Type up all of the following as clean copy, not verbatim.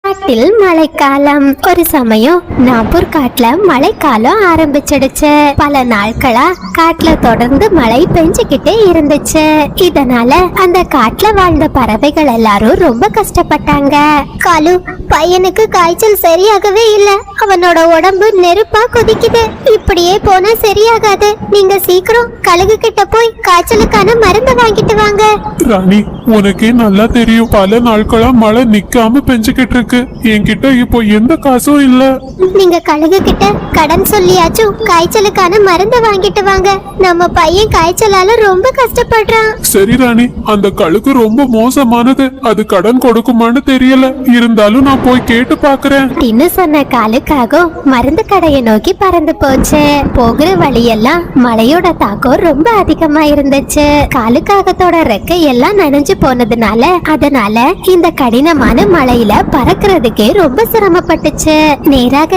காட்டில் மழைக்காலம். ஒரு சமயம் நாப்பூர் காட்டுல மழைக்காலம் ஆரம்பிச்சிடுச்சு. பல நாட்களா காட்டுல தொடர்ந்து மழை பெஞ்சுக்கிட்டே இருந்துச்சு. இதனால அந்த காட்டுல வாழ்ந்த பறவைகள் எல்லாரும் ரொம்ப கஷ்டப்பட்டாங்க. காலு, பையனுக்கு காய்ச்சல் சரியாகவே இல்ல. அவனோட உடம்பு நெருப்பா கொதிக்குது. இப்படியே போனா சரியாகாது. நீங்க சீக்கிரம் கழுகு கிட்ட போய் காய்ச்சலுக்கான மருந்து வாங்கிட்டு வாங்க. ராணி, உனக்கே நல்லா தெரியும், பல நாட்களா மழை நிக்காம பெஞ்சுக்கிட்டு இருக்கு. என்கிட்ட இப்போ எந்த காசும் இல்ல. நீங்க கழுகு கிட்ட கடன் சொல்லியாச்சும் காய்ச்சலுக்கான மருந்து வாங்கிட்டு வாங்க. நம்ம பையன் காய்ச்சலால ரொம்ப கஷ்டப்படுறான். சரி ராணி, அந்த கழுகு ரொம்ப மோசமானது. அது கடன் கொடுக்குமான்னு தெரியல. இருந்தாலும் நான் போய் கேட்டு பாக்குறேன். இன்னும் சொன்ன காலுக்காக மருந்து கடையை நோக்கி பறந்து போச்சு. போகிற வழியெல்லாம் மழையோட தாக்கம் ரொம்ப அதிகமா இருந்துச்சு. காலுக்காகத்தோட ரெக்கை எல்லாம் நனைஞ்சு போனதுனால இந்த கடினமான மழையில பறக்கிறதுக்கே ரொம்ப சிரமப்பட்டுச்சு. நேராக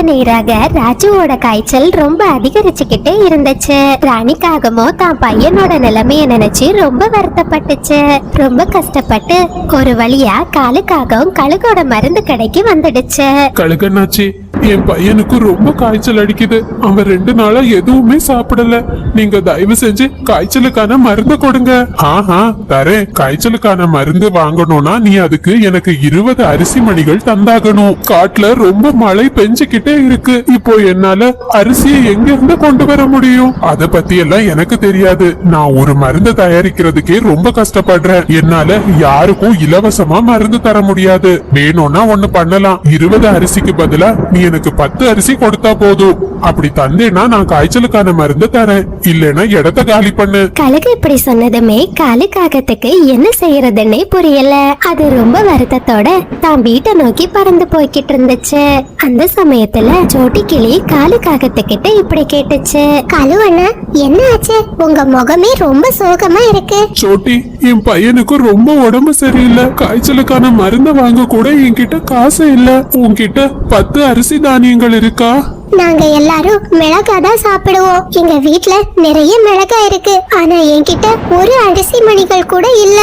ராஜுவோட காய்ச்சல் ரொம்ப அதிகரிச்சுக்கிட்டே இருந்துச்சு. ராணிக்காகமோ தான் பையனோட நிலைமைய நினைச்சு ரொம்ப வருத்தப்பட்டுச்சு. ரொம்ப கஷ்டப்பட்டு ஒரு வழியா காலுக்காகவும் கழுகோட மருந்து கடைக்கு வந்துடுச்சு. கழுகண்ணாச்சி, என் பையனுக்கு ரொம்ப காய்ச்சல் அடிக்குது. அவன் 2 நாளா எதுவுமே சாப்பிடல. நீங்க தயவு செஞ்சு காய்ச்சலுக்கான மருந்து கொடுங்க. ஆஹா, தரேன். காய்ச்சலுக்கான மருந்து வாங்கணும்னா நீ அதுக்கு எனக்கு 20 அரிசி மணிகள் தந்தாகணும். காட்டுல ரொம்ப மழை பெஞ்சுக்கிட்டே இருக்கு. இப்போ என்னால அரிசியை எங்க இருந்து கொண்டு வர முடியும்? அத பத்தி எல்லாம் எனக்கு தெரியாது. நான் ஒரு மருந்து தயாரிக்கிறதுக்கே ரொம்ப கஷ்டப்படுறேன். என்னால யாருக்கும் இலவசமா மருந்து தர முடியாது. வேணும்னா ஒண்ணு பண்ணலாம். 20 அரிசிக்கு பதிலா நீ எனக்கு 10 அரிசி கொடுத்தா போதும். அப்படி தந்தேன்னா நான் காய்ச்சலுக்கான மருந்து தரேன். இல்லைன்னா இடத்த காலி பண்ணு. கழுகு இப்படி சொன்னதுமே காலுக்காகத்துக்கு என்ன செய்யறதுன்னே புரியல. அது ரொம்ப வருத்தத்தோட தான் வீட்டை நோக்கி பறந்து போய்கிட்டு இருந்துச்சு. அந்த சமயத்துல சோட்டி கிளி காலுக்காகத்துக்கிட்ட இப்படி கேட்டுச்சு. காலு அண்ணா, என்ன ஆச்சு? உங்க முகமே ரொம்ப சோகமா இருக்கு. சோட்டி, என் பையனுக்கு ரொம்ப உடம்பு சரியில்லை. காய்ச்சலுக்கான மருந்து வாங்க கூட என்கிட்ட காசு இல்ல. உன்கிட்ட 10 அரிசி தானியங்கள் இருக்கா? நாங்க எல்லாரும் மிளகாதான் சாப்பிடுவோம். எங்க வீட்ல நிறைய மிளகாய் இருக்கு. ஆனா என்கிட்ட ஒரு அரிசி மணிகள் கூட இல்ல.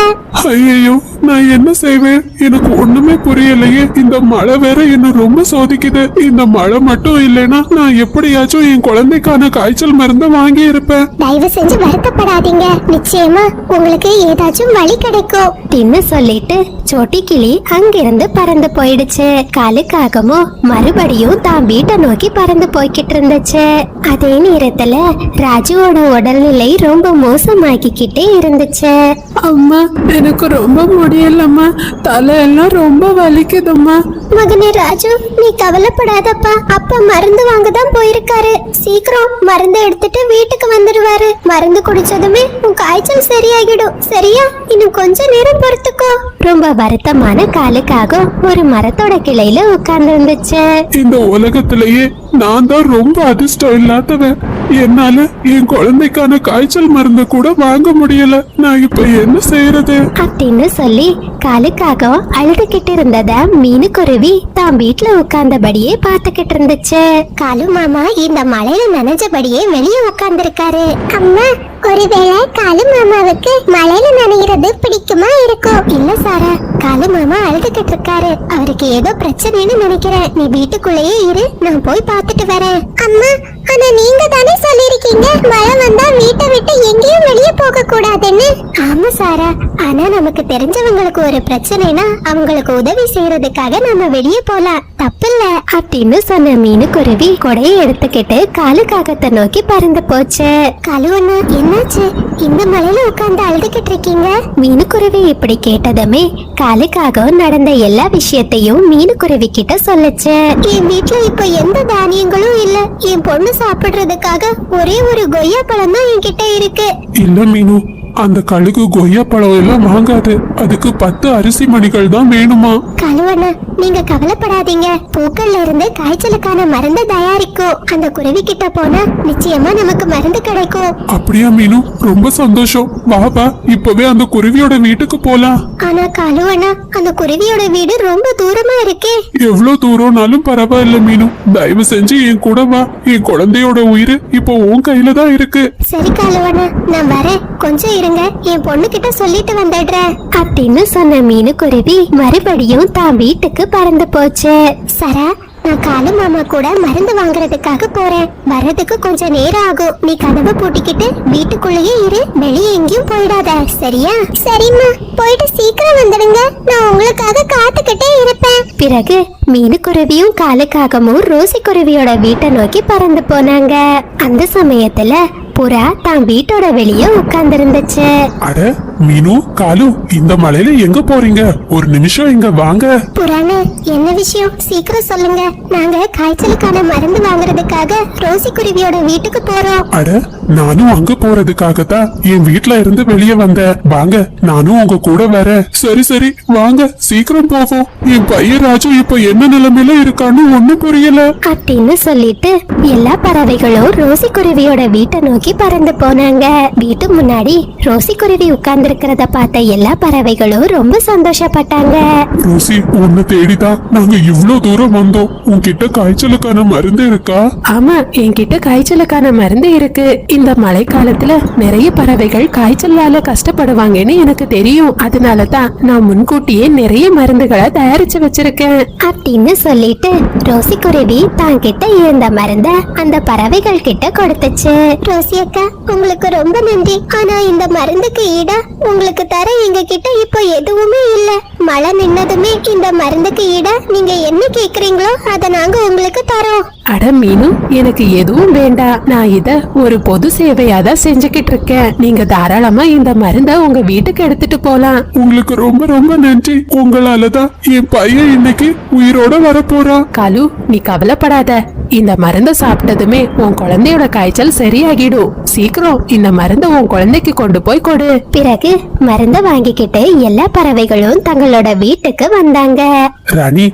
ஐயோ, நான் என்ன செய்வேன்? எனக்கு ஒண்ணுமே புரியலையே. இந்த மழை வேற என்ன ரொம்ப சோதிக்குது. இந்த மழை மட்டும் இல்லைன்னா நான் எப்படியாச்சும் என் குழந்தைக்கான காய்ச்சல் மருந்து வாங்கி இருப்பேன். தயவு செஞ்சு வருத்தப்படாதீங்க. நிச்சயமா உங்களுக்கு ஏதாச்சும் வழி கிடைக்கும் அப்படின்னு சொல்லிட்டு சோட்டி கிளி அங்கிருந்து பறந்து போயிடுச்சு. காலுக்காகமோ மறுபடியும் தான் வீட்டை நோக்கி பறந்து போய்கிட்டு இருந்துச்சு. அதே நேரத்துல ராஜுவோட உடல்நிலை ரொம்ப மோசமாகிக்கிட்டே இருந்துச்சு. அம்மா, எனக்கு ரொம்ப முடியலம்மா. தலையெல்லாம் ரொம்ப வலிக்குதும்மா. மகனே ராஜு, நீ கவலைப்படாதப்பா. அப்பா மருந்து வாங்க தான் போயிருக்காரு. சீக்கிரம் மருந்து எடுத்துட்டு வீட்டுக்கு வந்துடுவாரு. மருந்து குடிச்சதுமே உன் காய்ச்சல் சரியாகிடும். சரியா? இன்னும் கொஞ்ச நேரம் பொறுத்துக்கோ. ரொம்ப வருத்தமான காலுக்காக ஒரு மரத்தோட கிளையில உட்கார்ந்து இருந்துச்சு. இந்த உலகத்திலேயே நான் தான் ரொம்ப அதிர்ஷ்டம் இல்லாதவன். என்னால என் குழந்தைக்கான காய்ச்சல் மருந்து கூட வாங்க முடியல. நான் இப்ப என்ன செய்யறது அப்படின்னு சொல்லி காலுக்காக அழுதுகிட்டு இருந்தத மீனுக்குருவி தான் வீட்டுல உட்கார்ந்தபடியே பாத்துக்கிட்டு இருந்துச்சு. காலு மாமா இந்த மழையில நனைஞ்சபடியே வெளியே உட்கார்ந்து இருக்காரு. அம்மா, ஒருவேளை காலு மாமாவுக்கு மழையில நனைகிறது பிடிக்குமா இருக்கும். இல்ல சாரா, காலு மாமா அழுதுகிட்டு இருக்காரு. அவருக்கு ஏதோ பிரச்சனைன்னு நினைக்கிறேன். நீ வீட்டுக்குள்ளேயே இரு, நான் போய் பார்த்துட்டு வரேன். அம்மா, ஆனா நீங்க தானே சொல்லிருக்கீங்க மழை வந்தா வீட்டை விட்டு எங்கேயும் வெளியே போக கூடாதுன்னு. ஆமா சாரா, ஆனா நமக்கு தெரிஞ்சவங்களுக்கு ஒரு பிரச்சனைனா அவங்களுக்கு உதவி செய்யறதுக்காக நம்ம வெளியே போலாம், தப்பில்ல அப்படின்னு சொன்ன மீனுக்குருவி கொடையை எடுத்துக்கிட்டு காலுக்காகத்தை நோக்கி பறந்து போச்சு. காலுவண்ணா, என்னாச்சு? இந்த மலையில உட்கார்ந்து அழுதுகிட்டு இருக்கீங்க? மீனுக்குருவி இப்படி கேட்டதுமே காலுக்காக நடந்த எல்லா விஷயத்தையும் மீனுக்குருவி கிட்ட சொல்லுச்சு. என் வீட்டுல இப்ப எந்த தானியங்களும் இல்ல. என் பொண்ணு சாப்பிடுறதுக்காக ஒரே ஒரு கொய்யா பழம் தான் என்கிட்ட இருக்கு. இல்ல மீனு, அந்த கழுகு கொய்யா பழம் எல்லாம் வாங்காது. அதுக்கு 10 அரிசி மணிகள் தான் வேணுமா? கழுவண்ணா, நீங்க கவலைப்படாதீங்க. பூக்கள்ல இருந்து காய்ச்சலுக்கான மருந்து தயாரிக்கும். அந்த குருவி கிட்ட போனா நிச்சயமா நமக்கு மருந்து கிடைக்கும். அப்படியா மீனு? ரொம்ப சந்தோஷம். வா, இப்பவே அந்த குருவியோட வீட்டுக்கு போலாம். ஆனா கழுவண்ணா, அந்த குருவியோட வீடு ரொம்ப தூரமா இருக்கே. எவ்வளவு தூரம்னாலும் பரவாயில்ல மீனு. தயவு செஞ்சு என் கூட வா. என் குழந்தையோட உயிர் இப்போ உன் கையில தான் இருக்கு. சரி கழுவண்ணா, நான் வரேன். கொஞ்சம் இருங்க, என் பொண்ணு கிட்ட சொல்லிட்டு வந்துடுறேன் அப்படின்னு சொன்ன மீனுக்குருவி மறுபடியும் தான் வீட்டுக்கு பறந்து போச்சு. சரா, நான் காலு மாமா கூட மருந்து வாங்குறதுக்காக போறேன். வர்றதுக்கு கொஞ்சம் நேரம் ஆகும். நீ கதவை பூட்டிக்கிட்டு வீட்டுக்குள்ளேயே இரு, வெளியே எங்கேயும் போயிடாத, சரியா? சரிம்மா, போயிட்டு சீக்கிரம் வந்துடுங்க. நான் உங்களுக்காக காத்துக்கிட்டே இருப்பேன். பிறகு மீனுக்குருவியும் காலுக்காகவும் ரோசி குருவியோட வீட்டை நோக்கி பறந்து போனாங்க. அந்த சமயத்துல புறா தான் வீட்டோட வெளியே உட்கார்ந்திருந்துச்சு. அட மீனு, காலு, இந்த மலையில எங்க போறீங்க? ஒரு நிமிஷம் இங்க வாங்க. புறானே, என்ன விஷயம்? சீக்கிரம் சொல்லுங்க. நாங்க காய்ச்சலுக்கான மருந்து வாங்குறதுக்காக ரோசி குருவியோட வீட்டுக்கு போறோம். அட, நானும் அங்க போறதுக்காக தான் என் வீட்ல இருந்து வெளியே வந்தேன். வாங்க, நானும் உங்க கூட வரேன். சரி சரி, வாங்க, சீக்கிரம் போவோம். என் பையன் ராஜு இப்ப என்ன நிலைமையில இருக்கான்னு ஒண்ணும் புரியல அப்படின்னு சொல்லிட்டு எல்லா பறவைகளும் ரோசி குருவியோட வீட்டை நோக்கி பறந்து போனாங்க. வீட்டு முன்னாடி ரோசி குருவி உட்கார்ந்து இருக்கிறத பார்த்த எல்லா பறவைகளும் ரொம்ப சந்தோஷப்பட்டாங்க. ரோசி, உன்னை தேடிதான் நாங்க இவ்ளோ தூரம் வந்தோம். உன்கிட்ட காய்ச்சலுக்கான மருந்து இருக்கா? ஆமா, என்கிட்ட காய்ச்சலுக்கான மருந்து இருக்கு. இந்த மழை காலத்துல நிறைய பறவைகள் காய்ச்சலால கஷ்டப்படுவாங்கன்னு எனக்கு தெரியும். அதனாலதான் நான் முன்கூட்டியே நிறைய மருந்துகளை தயாரிச்சு வச்சிருக்கேன் அப்படின்னு சொல்லிட்டு ரோசி குருவி தான் கிட்ட இருந்த மருந்த அந்த பறவைகள் கிட்ட கொடுத்துச்சு. ரோசி அக்கா, உங்களுக்கு ரொம்ப நன்றி. ஆனா இந்த மருந்துக்கு ஈடா உங்களுக்கு தர எங்க கிட்ட இப்போ எதுவுமே இல்ல. மழை நின்னதுமே இந்த மருந்துக்கு ஈடா நீங்க என்ன கேக்குறீங்களோ அதை நாங்க உங்களுக்கு தரோம். அட மீனு, எனக்கு எதுவும் வேண்டாம். நான் இத ஒரு பொது சேவையா தான் செஞ்சுக்கிட்டு இருக்கேன். நீங்க தாராளமா இந்த மருந்த உங்க வீட்டுக்கு எடுத்துட்டு போலாம். உங்களுக்கு ரொம்ப ரொம்ப நன்றி. உங்களாலதான் என் பையன் இன்னைக்கு உயிரோட வரப்போறான். காலு, நீ கவலைப்படாத. இந்த மருந்த சாப்பிட்டதுமே உன் குழந்தையோட காய்ச்சல் சரியாகிடும். சீக்கிரம் இந்த மருந்த உன் குழந்தைக்கு கொண்டு போய் கொடு. பிறகு மருந்த வாங்கிக்கிட்டு எல்லா பறவைகளும் தங்களோட வீட்டுக்கு வந்தாங்க. ராணி,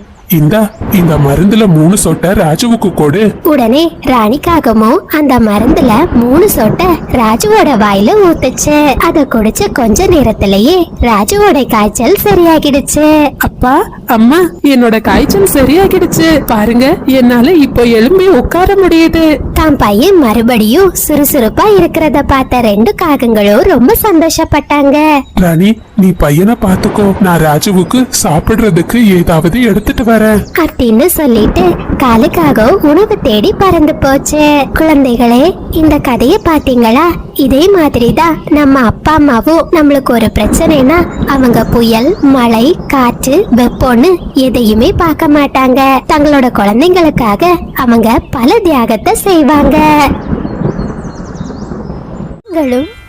இந்த மருந்துல 3 சொட்டை ராஜுவுக்கு கொடு. உடனே ராணிக்காகமும் அந்த மருந்துல 3 சொட்டை ராஜுவோட வாயில ஊத்துச்சு. அத குடிச்ச கொஞ்ச நேரத்திலேயே ராஜுவோட காய்ச்சல் சரியாகிடுச்சு. அப்பா, அம்மா, என்னோட காய்ச்சல் சரியாகிடுச்சு. பாருங்க, என்னால இப்போ எழும்பி உட்கார முடியுது. தான் பையன் மறுபடியும் சுறுசுறுப்பா இருக்கிறத பார்த்த 2 காகங்களும் ரொம்ப சந்தோஷப்பட்டாங்க. ராணி, நீ பையனை பாத்துக்கோ. நான் ராஜுவுக்கு சாப்பிடுறதுக்கு ஏதாவது எடுத்துட்டு வரேன் அப்படின்னு சொல்லிட்டு காலுக்காக உணவு தேடி பறந்து போச்சு. குழந்தைகளே, இந்த கதையை பாத்தீங்களா? இதே மாதிரிதான் நம்ம அப்பா அம்மாவும் நம்மளுக்கு ஒரு பிரச்சனைனா அவங்க புயல், மழை, காற்று, வெப்பம்னு எதையுமே பார்க்க மாட்டாங்க. தங்களோட குழந்தைங்களுக்காக அவங்க பல தியாகத்தை செய்வாங்க.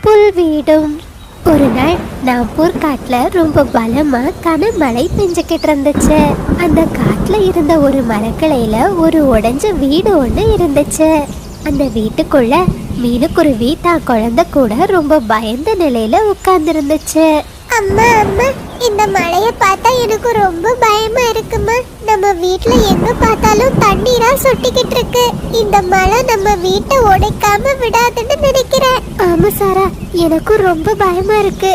புல் வீடும். ஒரு நாள் நாப்பூர் காட்டுல ரொம்ப பலமா கனமழை பெஞ்சுக்கிட்டு இருந்துச்சு. அந்த காட்டுல இருந்த ஒரு மரக்கிளையில ஒரு உடைஞ்ச வீடு ஒண்ணு இருந்துச்சு. அந்த வீட்டுக்குள்ள மீனுக்குருவி தான் குழந்தை கூட ரொம்ப பயந்த நிலையில உட்கார்ந்து இருந்துச்சு. அம்மா அம்மா, இந்த மழைய பார்த்தா எனக்கு ரொம்ப பயமா இருக்குமா. நம்ம வீட்ல எங்க பார்த்தாலும் தண்ணீரா சொட்டிக்கிட்டு இருக்கு. இந்த மழை நம்ம வீட்டை உடைக்காம விடாதுன்னு நினைக்கிறேன். ஆமா சாரா, எனக்கும் ரொம்ப பயமா இருக்கு.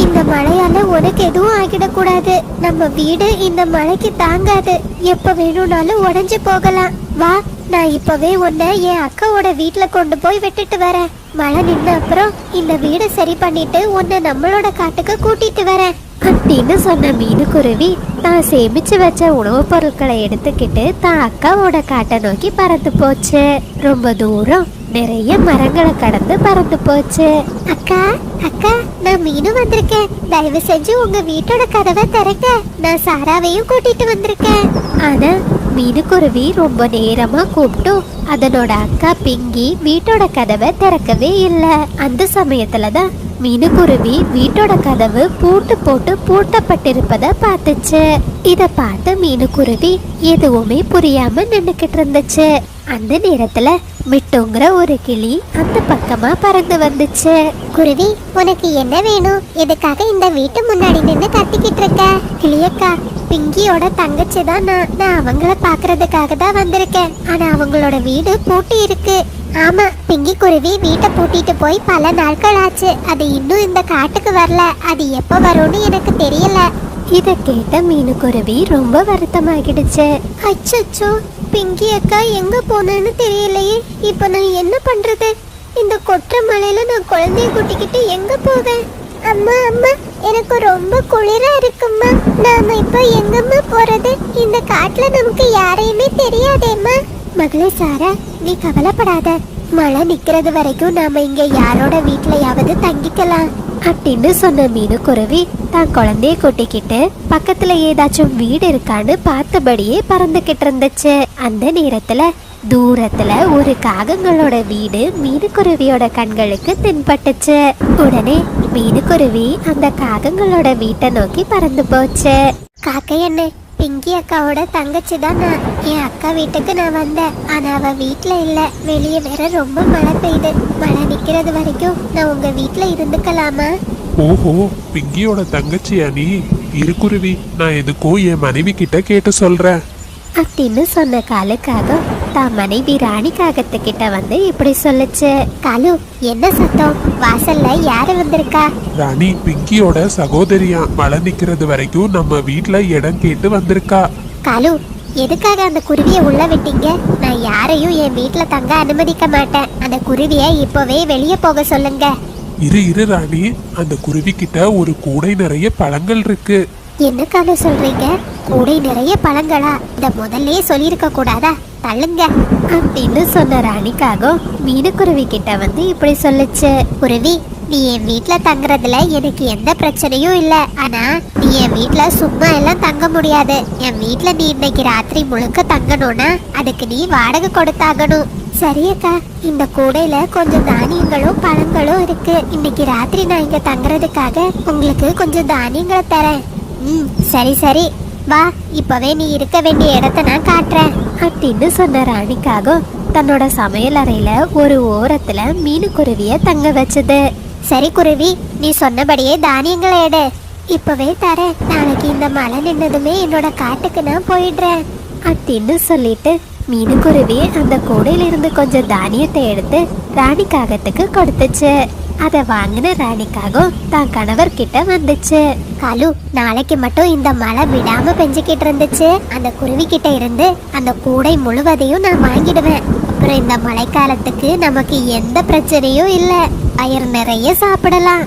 இந்த மழையால உனக்கு எதுவும் ஆகிடக்கூடாது. நம்ம வீடு இந்த மழைக்கு தாங்காது. எப்ப வேணும்னாலும் உடைஞ்சு போகலாம். வா, நான் இப்பவே உன்னை என் அக்காவோட வீட்டுல கொண்டு போய் விட்டுட்டு வரேன். மழை நின்ன அப்புறம் இந்த வீடை சரி பண்ணிட்டு உன்னை நம்மளோட காட்டுக்கு கூட்டிட்டு வரேன் அப்படின்னு சொன்ன மீனுக்குருவி தான் சேமிச்சு வச்ச உணவுப் பொருட்களை எடுத்துக்கிட்டு தான் அக்காவோட காட்டை நோக்கி பறந்து போச்சு. ரொம்ப தூரம் நிறைய மரங்களை கடந்து பறந்து போச்சு. அக்கா அக்கா, நான் மீனு வந்திருக்கேன். தயவு செஞ்சு உங்க வீட்டோட கதவை திறக்க. நான் சாராவையும் கூட்டிட்டு வந்திருக்கேன். ஆனா மீனுக்குருவி ரொம்ப நேரமா கூப்பிட்டும் அதனோட அக்கா பிங்கி வீட்டோட கதவை திறக்கவே இல்லை. அந்த சமயத்துலதான் மீனுக்குருவி வீட்டோட கதவு பூட்டு போட்டு பூட்டப்பட்டிருப்பத பார்த்துச்சு. இத பார்த்த மீனுக்குருவி எதுவுமே புரியாம நின்னுக்கிட்டு இருந்துச்சு. அந்த நேரத்துல மிட்டுங்கிற ஒரு கிளி அந்த பக்கமா பறந்து வந்துச்சு. குருவி, உனக்கு என்ன வேணும்? எதுக்காக இந்த வீட்டு முன்னாடி நின்று கத்திக்கிட்டு இருக்க? கிளியக்கா, பிங்கியோட தங்கச்சி தான் நான் அவங்கள பாக்குறதுக்காக தான் வந்திருக்கேன். ஆனா அவங்களோட வீடு பூட்டி இருக்கு. ஆமா, பிங்கி குருவி வீட்டை பூட்டிட்டு போய் பல நாட்கள் ஆச்சு. அது இன்னும் இந்த காட்டுக்கு வரல. அது எப்ப வரும்னு எனக்கு தெரியல. இத கேட்ட மீனுக்குருவி ரொம்ப வருத்தமாகிடுச்சு. அச்சோ, பிங்கி அக்கா எங்க போனேன்னு தெரியலையே. இப்ப நான் என்ன பண்றது? இந்த கொற்ற மலையில நான் குழந்தைய கூட்டிக்கிட்டு எங்க போவேன்? அம்மா அம்மா, எனக்கு ரொம்ப குளிரா இருக்கும்மா. நாம இப்ப எங்கம்மா போறது? இந்த காட்டுல நமக்கு யாரையுமே தெரியாதேம்மா. மகளே சாரா, நீ கவலைப்படாத. மழை நிக்கிறது வரைக்கும் நாம இங்க யாரோட வீட்லயாவது தங்கிக்கலாம் அப்படின்னு சொன்ன மீனுக்குருவி தான் குழந்தைய கூட்டிக்கிட்டு பக்கத்துல ஏதாச்சும் வீடு இருக்கான்னு பார்த்தபடியே பறந்துகிட்டு இருந்துச்சு. அந்த நேரத்துல தூரத்துல ஒரு காகங்களோட வீடு மீனுக்குருவியோட கண்களுக்கு தென்பட்டுச்சு. உடனே மீனுக்குருவி அந்த காகங்களோட வீட்டை நோக்கி பறந்து போச்சு. காக்கை என்ன, பிங்கி அக்காவோட தங்கச்சி தான் நான். என் அக்கா வீட்டுக்கு நான் வந்தேன். ஆனா அவ வீட்டுல இல்ல. வெளியே வேற ரொம்ப மழை பெய்யுது. மழை நிக்கிறது வரைக்கும் நான் உங்க வீட்டுல இருந்துக்கலாமா? ஓஹோ, பிங்கியோட தங்கச்சியா நீ? இருக்குருவி, நான் எதுக்கும் என் மனைவி கிட்ட கேட்டு சொல்றேன் அப்படின்னு சொன்ன காலுக்காக தான் மனைவி ராணி காகத்துக்கிட்ட வந்து இப்படி சொல்லுச்சு. காலு, என்ன சத்தம்? வாசல்ல யாரு வந்திருக்கா? ராணி பிங்கியோட சகோதரியா. மழை நிக்கிறது வரைக்கும் நம்ம வீட்ல இடம் கேட்டு வந்திருக்கா. காலு, எதுக்காக அந்த குருவியை உள்ள விட்டீங்க? நான் யாரையும் என் வீட்டுல தங்க அனுமதிக்க மாட்டேன். அந்த குருவியை இப்பவே வெளியே போக சொல்லுங்க. இரு ராணி, அந்த குருவி கிட்ட ஒரு கூடை நிறைய பழங்கள் இருக்கு. என்ன காலு சொல்றீங்க? கூடை நிறைய பழங்களா? இத முதல்லயே சொல்லியிருக்க கூடாதா? தள்ளுங்க அப்படின்னு சொன்ன ராணிக்காக மீனுக்குருவி கிட்ட வந்து இப்படி சொல்லுச்சு. குருவி, நீ என் வீட்டுல தங்குறதுல எனக்கு எந்த பிரச்சனையும் இல்ல. ஆனா நீ என் வீட்டுல சும்மா எல்லாம் தங்க முடியாது. என் வீட்டுல நீ இன்னைக்கு ராத்திரி முழுக்க தங்கணும்னா அதுக்கு நீ வாடகை கொடுத்தாகணும். சரியக்கா, இந்த கூடையில கொஞ்சம் தானியங்களும் பழங்களும் இருக்கு. இன்னைக்கு ராத்திரி நான் இங்க தங்குறதுக்காக உங்களுக்கு கொஞ்சம் தானியங்களை தரேன். சரி சரி, வா, இப்பவே நீ இருக்க வேண்டிய இடத்த நான் காட்டுறேன் அப்படின்னு சொன்ன ராணிக்காக தன்னோட சமையல் அறையில ஒரு ஓரத்துல மீனுக்குருவிய தங்க வச்சது. சரி குருவி, நீ சொன்னபடியே தானியங்களை எடு. இப்பவே தரேன். நாளைக்கு இந்த மழை நின்னதுமே என்னோட காட்டுக்கு நான் போயிடுறேன் அப்படின்னு சொல்லிட்டு மீனுக்குருவி அந்த கூடையில இருந்து கொஞ்சம் தானியத்தை எடுத்து ராணி காகத்துக்கு கொடுத்துச்சு. அதை வாங்கின ராணிக்காகவும் தான் கணவர் கிட்ட வந்துச்சு. காலு, நாளைக்கு மட்டும் இந்த மழை விடாம பெஞ்சுக்கிட்டு இருந்துச்சு. அந்த குருவி கிட்ட இருந்து அந்த கூடை முழுவதையும் நான் வாங்கிடுவேன். அப்புறம் இந்த மழைக்காலத்துக்கு நமக்கு எந்த பிரச்சனையும் இல்ல. பயிர் நிறைய சாப்பிடலாம்.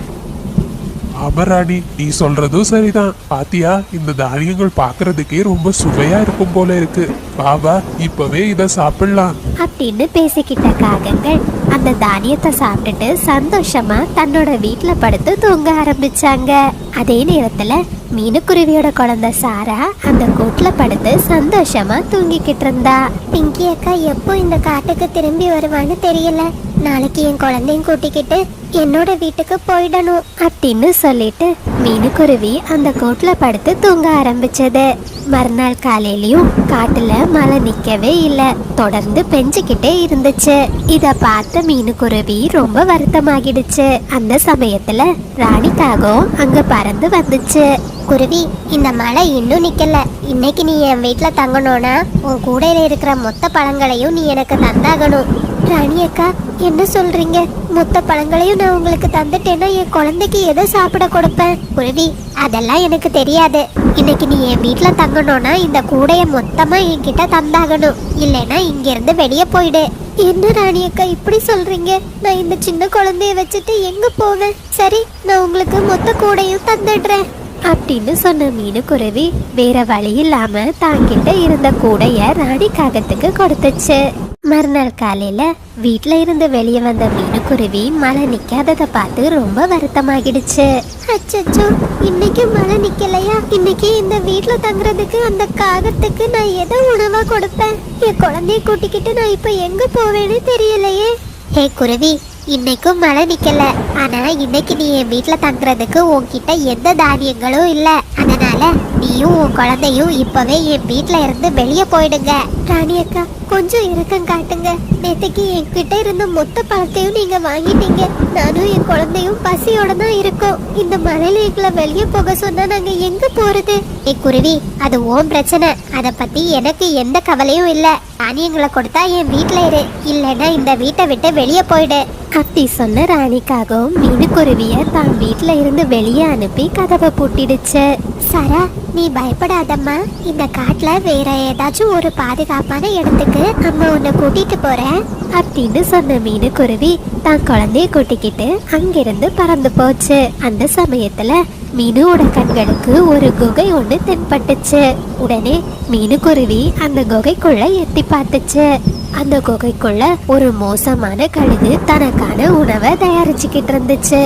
அமராணி, நீ சொல்றதும் சரிதான். பாத்தியா, இந்த தானியங்கள் பாக்குறதுக்கே ரொம்ப சுவையா இருக்கும் போல இருக்கு. பாபா, இப்பவே இத சாப்பிடலாம் அப்படின்னு பேசிக்கிட்ட காகங்கள் அந்த தானியத்தை சாப்பிட்டுட்டு சந்தோஷமா தன்னோட வீட்டுல படுத்து தூங்க ஆரம்பிச்சாங்க. அதே நேரத்துல மீனுக்குருவியோட குழந்தை சாரா அந்த கூட்டுல படுத்து சந்தோஷமா தூங்கிக்கிட்டு இருந்தா. பிங்கி அக்கா எப்போ இந்த காட்டுக்கு திரும்பி வருவான்னு தெரியல. நாளைக்கு என் குழந்தையும் கூட்டிக்கிட்டு என்னோட வீட்டுக்கு போயிடணும் அப்படின்னு சொல்லிட்டு மீனுக்குருவி அந்த கூட்டுல படுத்து தூங்க ஆரம்பிச்சது. மறுநாள் காலையிலயும் காட்டுல மழை நிக்கவே இல்ல, தொடர்ந்து பெஞ்சுக்கிட்டே இருந்துச்சு. இத பார்த்த மீனுக்குருவி ரொம்ப வருத்தமாகிடுச்சு. அந்த சமயத்துல ராணிக்காகவும் அங்க பறந்து வந்துச்சு. குருவி, இந்த மழை இன்னும் நிக்கல. இன்னைக்கு நீ என் வீட்டுல தங்கணும்னா உன் கூடையில இருக்கிற மொத்த பழங்களையும் நீ எனக்கு தந்தாகணும். ராணி அக்கா, என்ன சொல்றீங்க? மொத்த பழங்களையும் நான் உங்களுக்கு தந்துட்டேன்னா என் குழந்தைக்கு எதை சாப்பிட கொடுப்பேன்? குருவி, அதெல்லாம் எனக்கு தெரியாது. இன்னைக்கு நீ என் வீட்டுல தங்கணும்னா இந்த கூடைய மொத்தமா என்கிட்ட தந்தாகணும். இல்லைன்னா இங்க இருந்து வெளியே போயிடு. என்ன ராணி அக்கா இப்படி சொல்றீங்க? நான் இந்த சின்ன குழந்தைய வச்சுட்டு எங்க போவேன்? சரி, நான் உங்களுக்கு மொத்த கூடையும் தந்துடுறேன் அப்படின்னு சொன்ன மீனுக்குருவி வேற வழி இல்லாம தாங்கிட்ட இருந்த கூடைய ராணி காகத்துக்கு கொடுத்துச்சு. மறுநாள் காலையில வீட்டுல இருந்து வெளியே வந்த மீனுக்குருவி மழை நிக்காததை பார்த்து ரொம்ப வருத்தமாகிடுச்சு. அச்சச்சோ, இன்னைக்கு மழை நிக்கலையா? இன்னைக்கு இந்த வீட்டுல தங்குறதுக்கு அந்த காகத்துக்கு நான் எதை உணவா கொடுப்பேன்? என் குழந்தைய கூட்டிக்கிட்டு நான் இப்ப எங்க போவேன்னு தெரியலையே. ஹே குருவி, இன்னைக்கும் மழை நிக்கல. ஆனா இன்னைக்கு நீ என் வீட்டுல தங்குறதுக்கு உன்கிட்ட எந்த தானியங்களும் இல்ல. அதனால நீயும் உன் குழந்தையும் இப்பவே என் வீட்டுல இருந்து வெளியே போயிடுங்க. ராணி அக்கா, கொஞ்சம் இரக்கம் காட்டுங்க. நேற்றுக்கு என்கிட்ட இருந்த மொத்த பழத்தையும் நீங்க வாங்கிட்டீங்க. நானும் என் குழந்தையும் பசியோட தான் இருக்கோம். இந்த மழையில எங்களை வெளியே போக சொன்னா நாங்க எங்க போறது? குருவி, அது ஓன் பிரச்சனை. அத பத்தி எனக்கு எந்த கவலையும் இல்ல. தானியங்களை கொடுத்தா என் வீட்டுல இரு, இல்லைன்னா இந்த வீட்டை விட்டு வெளியே போயிடு அப்படி சொன்ன ராணிக்காகவும் மீனுக்குருவிய தான் வீட்டுல இருந்து வெளியே அனுப்பி கதவை பூட்டிடுச்சு. சாரா, நீ பயப்படாதம்மா, இந்த காட்டுல வேற ஏதாச்சும் ஒரு பாதுகாப்பான இடத்துக்கு அம்மா உன்னை கூட்டிட்டு போறேன் அப்படின்னு சொன்ன மீனுக்குருவி தான் குழந்தைய கூட்டிக்கிட்டு அங்கிருந்து பறந்து போச்சு. அந்த சமயத்துல மீனுவோட கண்களுக்கு ஒரு குகை ஒண்ணு தென்பட்டுச்சு. உடனே மீனுக்குருவி அந்த குகைக்குள்ள எட்டி பார்த்துச்சு. அந்த குகைக்குள்ள ஒரு மோசமான கழுகு தனக்கான உணவை தயாரிச்சுக்கிட்டு இருந்துச்சு.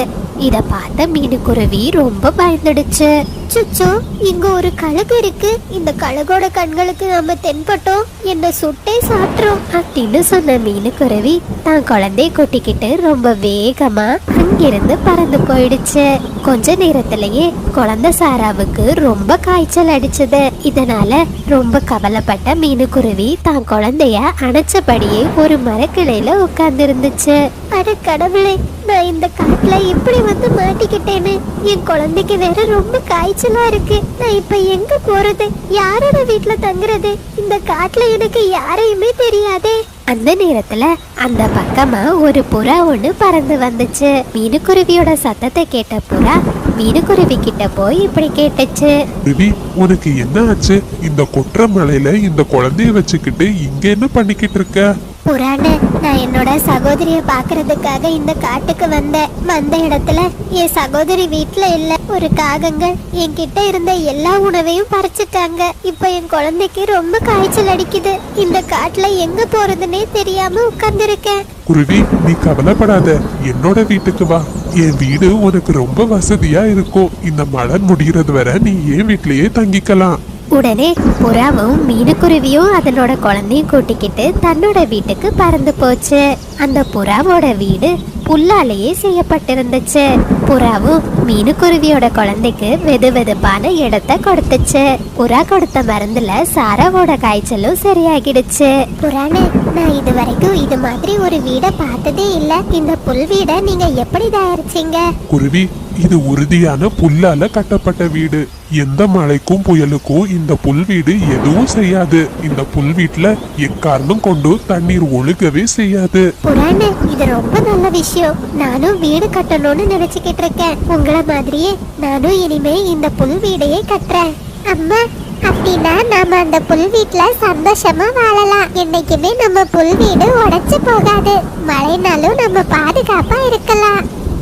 இத பார்த்த மீனுக்குருவி ரொம்ப பயந்துடுச்சு. சுச்சோ, இங்க ஒரு கழுகு இருக்கு, இந்த கழுகோட கண்களுக்கு நம்ம தென்பட்டோம், என்ன சுட்டே சாப்பிட்றோம் அப்படின்னு சொன்ன மீனுக்குருவி தான் குழந்தைய கூட்டிக்கிட்டு ரொம்ப வேகமா அங்கிருந்து பறந்து போயிடுச்சு. கொஞ்ச நேரத்திலேயே குழந்தை சாராவுக்கு ரொம்ப காய்ச்சல் அடிச்சது. இதனால ரொம்ப கவலைப்பட்ட மீனுக்குருவி தான் குழந்தைய அணைச்சபடியே ஒரு மரக்கிளையில உட்கார்ந்து இருந்துச்சு. அட கடவுளே, நான் இந்த காட்டுல இப்படி வந்து மாட்டிக்கிட்டேன்னு. என் குழந்தைக்கு வேற ரொம்ப காய்ச்சலா இருக்கு. நான் இப்ப எங்க போறது, யாரோட வீட்டுல தங்குறது? இந்த காட்டுல எனக்கு யாரையுமே தெரியாதே. அந்த நேரத்துல அந்த பக்கமா ஒரு புறா ஒண்ணு பறந்து வந்துச்சு. மீனுக்குருவியோட சத்தத்தை கேட்ட புறா மீனுக்குருவி கிட்ட போய் இப்படி கேட்டுச்சு. குருவி, உனக்கு என்ன ஆச்சு? இந்த கொற்ற மலையில இந்த குழந்தைய வச்சுக்கிட்டு இங்க என்ன பண்ணிக்கிட்டு இருக்க? புறானே, நான் என்னோட சகோதரிய பாக்குறதுக்காக இந்த காட்டுக்கு வந்த இடத்துல என் சகோதரி வீட்டுல இல்ல. ஒரு காகங்கள் என்கிட்ட இருந்த எல்லா உணவையும் பறிச்சுட்டாங்க. இப்ப என் குழந்தைக்கு ரொம்ப காய்ச்சல் அடிக்குது. இந்த காட்டுல எங்க போறதுன்னே தெரியாம உட்கார்ந்துருக்கேன். குருவி, நீ கவலைப்படாத, என்னோட வீட்டுக்கு வா. என் வீடு உனக்கு ரொம்ப வசதியா இருக்கும். இந்த மழை முடிகிறது வரை நீ என் வீட்லயே தங்கிக்கலாம். உடனே புறாவும் மீனுக்குருவியும் அதனோட குழந்தையும் கூட்டிக்கிட்டு தன்னோட வீட்டுக்கு பறந்து போச்சு. அந்த புறாவோட வீடு புல்லாலேயே செய்யப்பட்டிருந்துச்சு. புறாவும் மீனுக்குருவியோட குழந்தைக்கு வெது வெதுப்பான இடத்தை கொடுத்துச்சு. புறா கொடுத்த மருந்துல சாராவோட காய்ச்சலும் சரியாகிடுச்சு. புறானே, நான் இது வரைக்கும் இது மாதிரி ஒரு வீடை பார்த்ததே இல்ல. இந்த புல் வீடை நீங்க எப்படி தயாரிச்சீங்க? குருவி, இது உறுதியான புல்லால கட்டப்பட்ட வீடு. எந்த மழைக்கும் புயலுக்கும் இந்த புல் வீடு எதுவும் செய்யாது. இந்த புல் வீட்டுல எக்காரணம் கொண்டு தண்ணீர் ஒழுகவே செய்யாது. புராணே, இது ரொம்ப நல்ல விஷயம். நானும் வீடு கட்டணும்னு நினைச்சுக்கிட்டு இருக்கேன். உங்களை மாதிரியே நானும் இனிமே இந்த புல் வீடையே கட்டுறேன். அம்மா, அப்படின்னா நாம அந்த புல் வீட்டுல சந்தோஷமா வாழலாம். என்னைக்குமே நம்ம புல் வீடு உடைச்சு போகாது. மழைனாலும் நம்ம பாதுகாப்பா இருக்கலாம்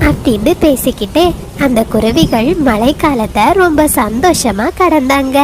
அப்படின்னு பேசிக்கிட்டு அந்த குருவிகள் மழைக்காலத்தை ரொம்ப சந்தோஷமா கடந்தாங்க.